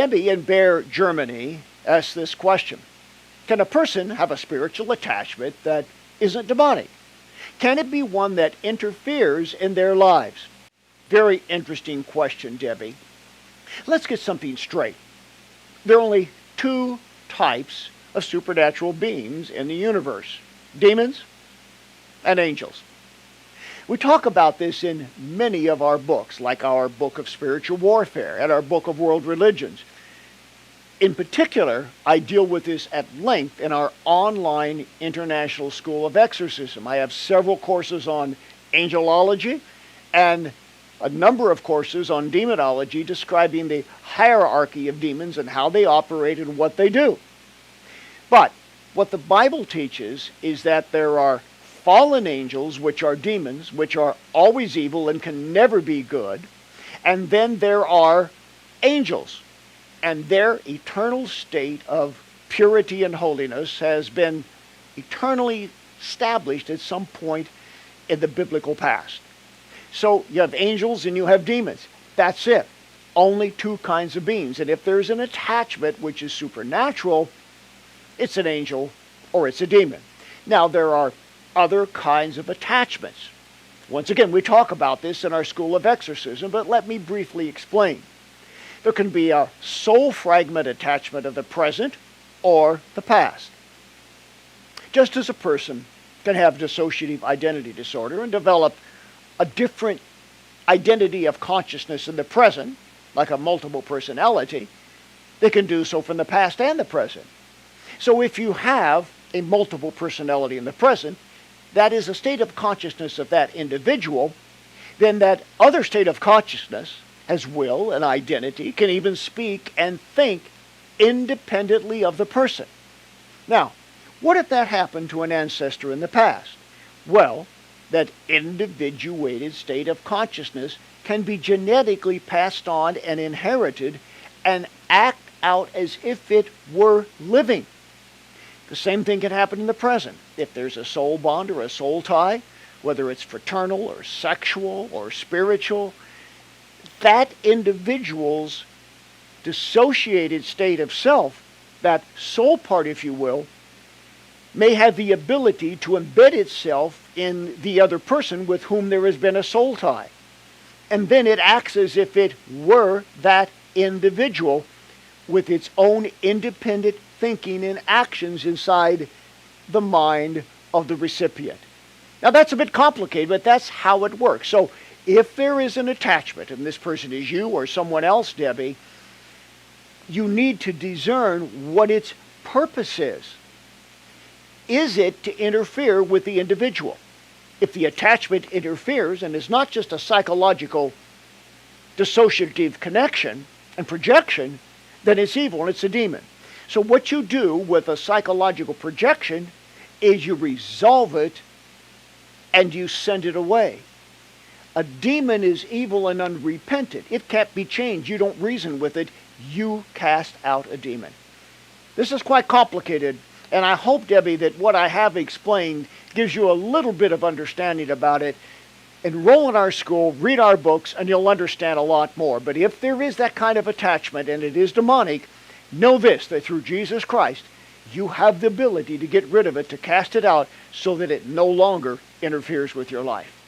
Debbi in Bern, Germany asks this question. Can a person have a spiritual attachment that isn't demonic? Can it be one that interferes in their lives? Very interesting question, Debbi. Let's get something straight. There are only two types of supernatural beings in the universe: demons and angels. We talk about this in many of our books, like our book of spiritual warfare and our book of world religions. In particular, I deal with this at length in our online International School of Exorcism. I have several courses on angelology and a number of courses on demonology describing the hierarchy of demons and how they operate and what they do. But what the Bible teaches is that there are fallen angels, which are demons, which are always evil and can never be good. And then there are angels. And their eternal state of purity and holiness has been eternally established at some point in the biblical past. So you have angels and you have demons. That's it. Only two kinds of beings. And if there's an attachment which is supernatural, it's an angel or it's a demon. Now there are other kinds of attachments. Once again, we talk about this in our School of Exorcism, but let me briefly explain. There can be a soul fragment attachment of the present or the past. Just as a person can have dissociative identity disorder and develop a different identity of consciousness in the present, like a multiple personality, they can do so from the past and the present. So if you have a multiple personality in the present, that is a state of consciousness of that individual, then that other state of consciousness, as will and identity, can even speak and think independently of the person. Now, what if that happened to an ancestor in the past? Well, that individuated state of consciousness can be genetically passed on and inherited and act out as if it were living. The same thing can happen in the present. If there's a soul bond or a soul tie, whether it's fraternal or sexual or spiritual, that individual's dissociated state of self, that soul part, if you will, may have the ability to embed itself in the other person with whom there has been a soul tie. And then it acts as if it were that individual with its own independent thinking and actions inside the mind of the recipient. Now that's a bit complicated, but that's how it works. So if there is an attachment, and this person is you or someone else, Debbi, you need to discern what its purpose is. Is it to interfere with the individual? If the attachment interferes and is not just a psychological dissociative connection and projection, then it's evil and it's a demon. So what you do with a psychological projection is you resolve it and you send it away. A demon is evil and unrepentant. It can't be changed. You don't reason with it. You cast out a demon. This is quite complicated, and I hope, Debbi, that what I have explained gives you a little bit of understanding about it. Enroll in our school, read our books, and you'll understand a lot more. But if there is that kind of attachment, and it is demonic, know this, that through Jesus Christ, you have the ability to get rid of it, to cast it out, so that it no longer interferes with your life.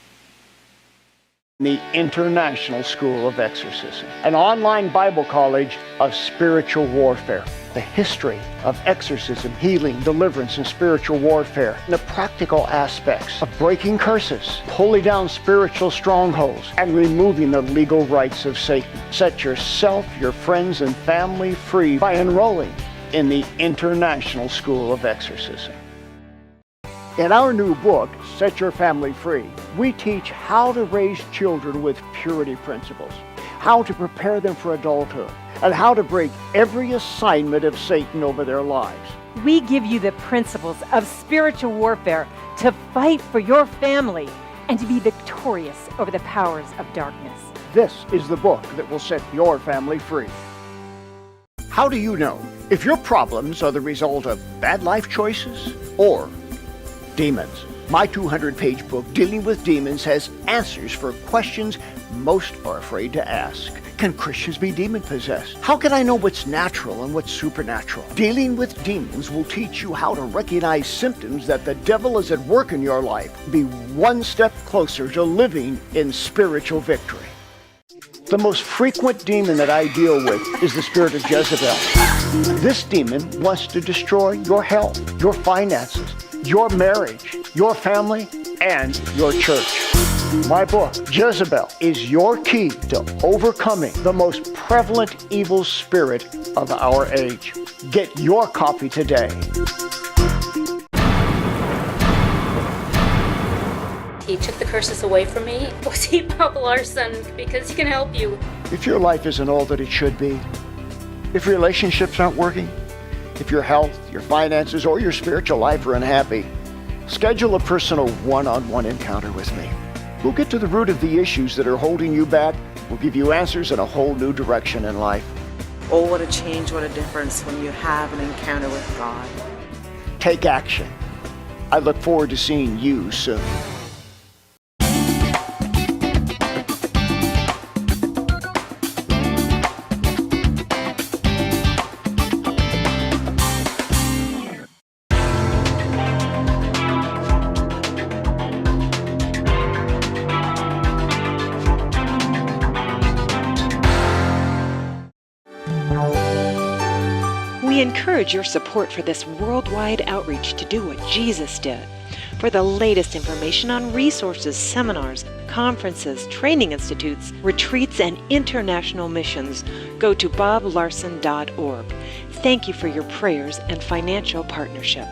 The International School of Exorcism, an online Bible college of spiritual warfare. The history of exorcism, healing, deliverance, and spiritual warfare. The practical aspects of breaking curses, pulling down spiritual strongholds, and removing the legal rights of Satan. Set yourself, your friends, and family free by enrolling in the International School of Exorcism. In our new book, Set Your Family Free, we teach how to raise children with purity principles, how to prepare them for adulthood, and how to break every assignment of Satan over their lives. We give you the principles of spiritual warfare to fight for your family and to be victorious over the powers of darkness. This is the book that will set your family free. How do you know if your problems are the result of bad life choices or demons? My 200-page book, Dealing with Demons, has answers for questions most are afraid to ask. Can Christians be demon-possessed? How can I know what's natural and what's supernatural? Dealing with demons will teach you how to recognize symptoms that the devil is at work in your life. Be one step closer to living in spiritual victory. The most frequent demon that I deal with is the spirit of Jezebel. This demon wants to destroy your health, your finances, your marriage, your family, and your church. My book, Jezebel, is your key to overcoming the most prevalent evil spirit of our age. Get your copy today. He took the curses away from me. See Bob Larson, because he can help you. If your life isn't all that it should be, if relationships aren't working, if your health, your finances, or your spiritual life are unhappy, schedule a personal one-on-one encounter with me. We'll get to the root of the issues that are holding you back. We'll give you answers and a whole new direction in life. Oh, what a change, what a difference when you have an encounter with God. Take action. I look forward to seeing you soon. We encourage your support for this worldwide outreach to do what Jesus did. For the latest information on resources, seminars, conferences, training institutes, retreats, and international missions, go to boblarson.org. Thank you for your prayers and financial partnership.